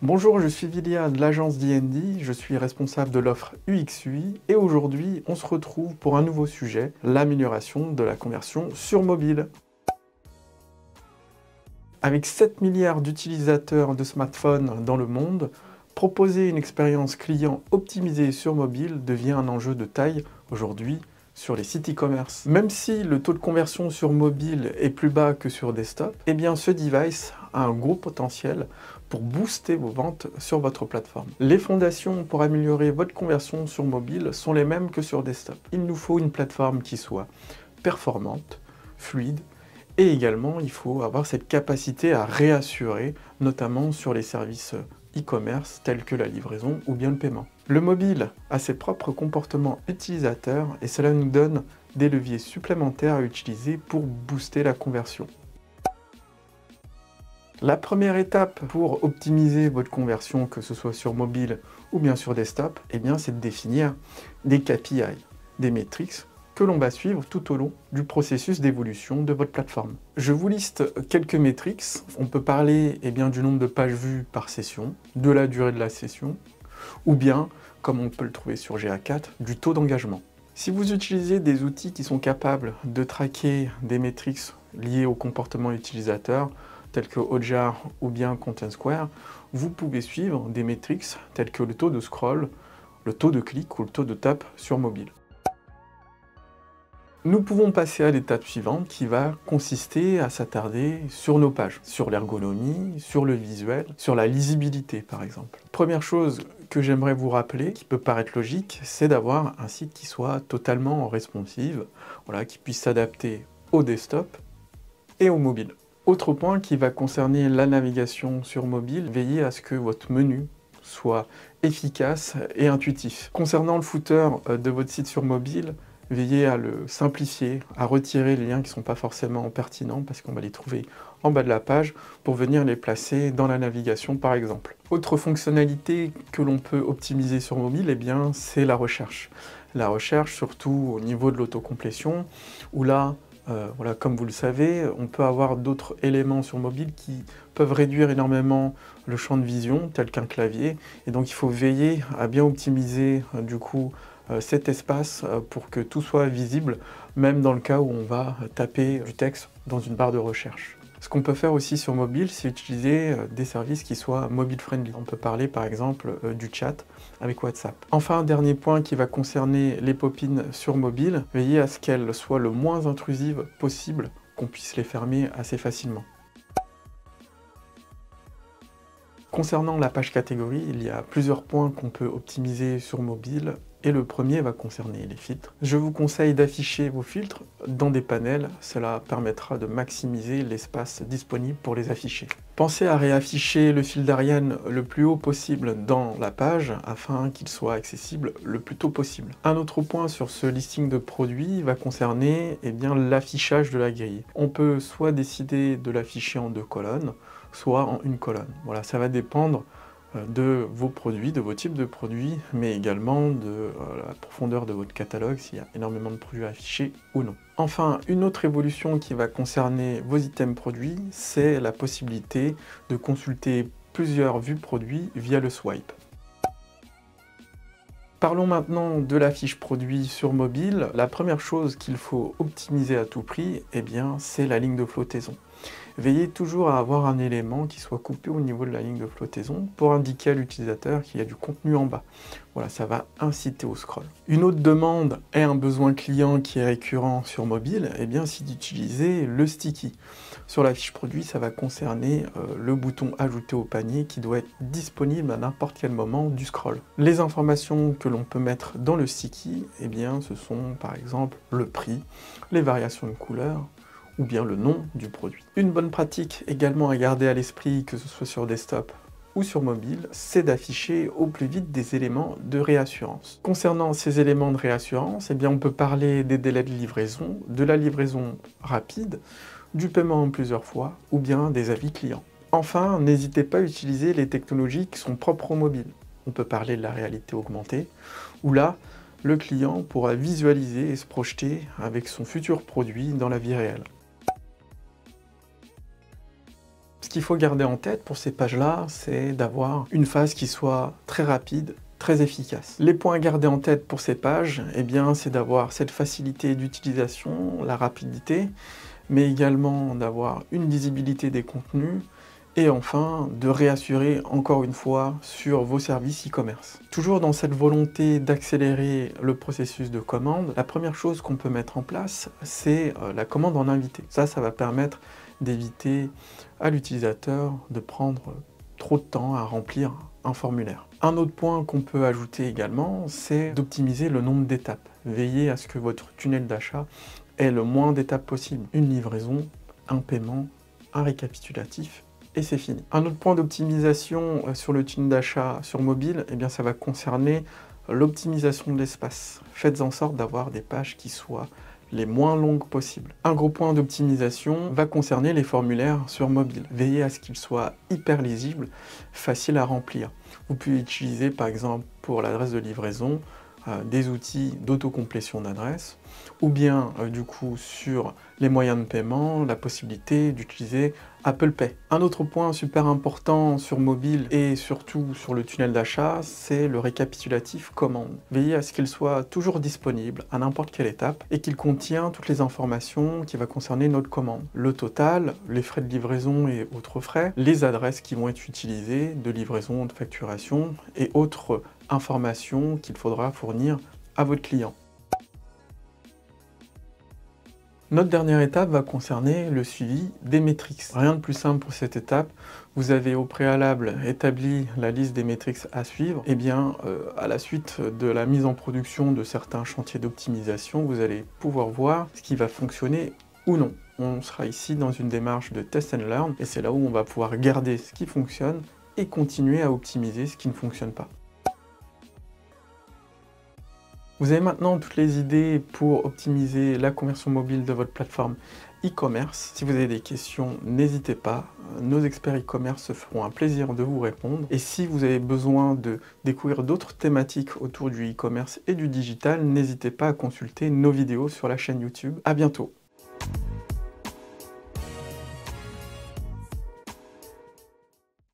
Bonjour, je suis Vilia de l'agence D&D, je suis responsable de l'offre UX/UI et aujourd'hui on se retrouve pour un nouveau sujet, l'amélioration de la conversion sur mobile. Avec 7 milliards d'utilisateurs de smartphones dans le monde, proposer une expérience client optimisée sur mobile devient un enjeu de taille aujourd'hui sur les sites e-commerce. Même si le taux de conversion sur mobile est plus bas que sur desktop, eh bien ce device a un gros potentiel pour booster vos ventes sur votre plateforme. Les fondations pour améliorer votre conversion sur mobile sont les mêmes que sur desktop. Il nous faut une plateforme qui soit performante, fluide, et également il faut avoir cette capacité à réassurer, notamment sur les services e-commerce tels que la livraison ou bien le paiement. Le mobile a ses propres comportements utilisateurs et cela nous donne des leviers supplémentaires à utiliser pour booster la conversion. La première étape pour optimiser votre conversion, que ce soit sur mobile ou bien sur desktop, eh bien, c'est de définir des KPI, des métriques que l'on va suivre tout au long du processus d'évolution de votre plateforme. Je vous liste quelques métriques. On peut parler du nombre de pages vues par session, de la durée de la session, ou bien, comme on peut le trouver sur GA4, du taux d'engagement. Si vous utilisez des outils qui sont capables de traquer des métriques liées au comportement utilisateur, tels que Hotjar ou bien Content Square, vous pouvez suivre des métriques tels que le taux de scroll, le taux de clic ou le taux de tap sur mobile. Nous pouvons passer à l'étape suivante qui va consister à s'attarder sur nos pages, sur l'ergonomie, sur le visuel, sur la lisibilité par exemple. Première chose que j'aimerais vous rappeler, qui peut paraître logique, c'est d'avoir un site qui soit totalement responsive, qui puisse s'adapter au desktop et au mobile. Autre point qui va concerner la navigation sur mobile, veillez à ce que votre menu soit efficace et intuitif. Concernant le footer de votre site sur mobile, veillez à le simplifier, à retirer les liens qui ne sont pas forcément pertinents parce qu'on va les trouver en bas de la page pour venir les placer dans la navigation par exemple. Autre fonctionnalité que l'on peut optimiser sur mobile, c'est la recherche. La recherche surtout au niveau de l'autocomplétion où là, comme vous le savez, on peut avoir d'autres éléments sur mobile qui peuvent réduire énormément le champ de vision, tel qu'un clavier, et donc il faut veiller à bien optimiser cet espace pour que tout soit visible, même dans le cas où on va taper du texte dans une barre de recherche. Ce qu'on peut faire aussi sur mobile, c'est utiliser des services qui soient mobile friendly. On peut parler par exemple du chat avec WhatsApp. Enfin, un dernier point qui va concerner les pop-ins sur mobile, veillez à ce qu'elles soient le moins intrusives possible, qu'on puisse les fermer assez facilement. Concernant la page catégorie, il y a plusieurs points qu'on peut optimiser sur mobile. Et le premier va concerner les filtres. Je vous conseille d'afficher vos filtres dans des panels, cela permettra de maximiser l'espace disponible pour les afficher. Pensez à réafficher le fil d'Ariane le plus haut possible dans la page afin qu'il soit accessible le plus tôt possible. Un autre point sur ce listing de produits va concerner l'affichage de la grille. On peut soit décider de l'afficher en 2 colonnes, soit en 1 colonne. Voilà, ça va dépendre de vos produits, de vos types de produits, mais également de la profondeur de votre catalogue, s'il y a énormément de produits affichés ou non. Enfin, une autre évolution qui va concerner vos items produits, c'est la possibilité de consulter plusieurs vues produits via le swipe. Parlons maintenant de la fiche produit sur mobile. La première chose qu'il faut optimiser à tout prix, c'est la ligne de flottaison. Veillez toujours à avoir un élément qui soit coupé au niveau de la ligne de flottaison pour indiquer à l'utilisateur qu'il y a du contenu en bas. Voilà, ça va inciter au scroll. Une autre demande et un besoin client qui est récurrent sur mobile, c'est d'utiliser le sticky. Sur la fiche produit, ça va concerner le bouton ajouter au panier qui doit être disponible à n'importe quel moment du scroll. Les informations que l'on peut mettre dans le sticky, ce sont par exemple le prix, les variations de couleurs, ou bien le nom du produit. Une bonne pratique également à garder à l'esprit, que ce soit sur desktop ou sur mobile, c'est d'afficher au plus vite des éléments de réassurance. Concernant ces éléments de réassurance, on peut parler des délais de livraison, de la livraison rapide, du paiement en plusieurs fois, ou bien des avis clients. Enfin, n'hésitez pas à utiliser les technologies qui sont propres au mobile. On peut parler de la réalité augmentée, où là, le client pourra visualiser et se projeter avec son futur produit dans la vie réelle. Ce qu'il faut garder en tête pour ces pages-là, c'est d'avoir une phase qui soit très rapide, très efficace. Les points à garder en tête pour ces pages, eh bien, c'est d'avoir cette facilité d'utilisation, la rapidité, mais également d'avoir une lisibilité des contenus, et enfin, de réassurer encore une fois sur vos services e-commerce. Toujours dans cette volonté d'accélérer le processus de commande, la première chose qu'on peut mettre en place, c'est la commande en invité. Ça va permettre d'éviter à l'utilisateur de prendre trop de temps à remplir un formulaire. Un autre point qu'on peut ajouter également, c'est d'optimiser le nombre d'étapes. Veillez à ce que votre tunnel d'achat ait le moins d'étapes possible. Une livraison, un paiement, un récapitulatif, et c'est fini. Un autre point d'optimisation sur le tunnel d'achat sur mobile, eh bien, ça va concerner l'optimisation de l'espace. Faites en sorte d'avoir des pages qui soient les moins longues possibles. Un gros point d'optimisation va concerner les formulaires sur mobile. Veillez à ce qu'ils soient hyper lisibles, faciles à remplir. Vous pouvez utiliser par exemple pour l'adresse de livraison des outils d'autocomplétion d'adresse, ou bien du coup sur les moyens de paiement, la possibilité d'utiliser Apple Pay. Un autre point super important sur mobile et surtout sur le tunnel d'achat, c'est le récapitulatif commande. Veillez à ce qu'il soit toujours disponible à n'importe quelle étape et qu'il contient toutes les informations qui vont concerner notre commande. Le total, les frais de livraison et autres frais, les adresses qui vont être utilisées de livraison, de facturation et autres informations qu'il faudra fournir à votre client. Notre dernière étape va concerner le suivi des métriques. Rien de plus simple pour cette étape. Vous avez au préalable établi la liste des métriques à suivre. Et bien, à la suite de la mise en production de certains chantiers d'optimisation, vous allez pouvoir voir ce qui va fonctionner ou non. On sera ici dans une démarche de test and learn et c'est là où on va pouvoir garder ce qui fonctionne et continuer à optimiser ce qui ne fonctionne pas. Vous avez maintenant toutes les idées pour optimiser la conversion mobile de votre plateforme e-commerce. Si vous avez des questions, n'hésitez pas. Nos experts e-commerce se feront un plaisir de vous répondre. Et si vous avez besoin de découvrir d'autres thématiques autour du e-commerce et du digital, n'hésitez pas à consulter nos vidéos sur la chaîne YouTube. À bientôt.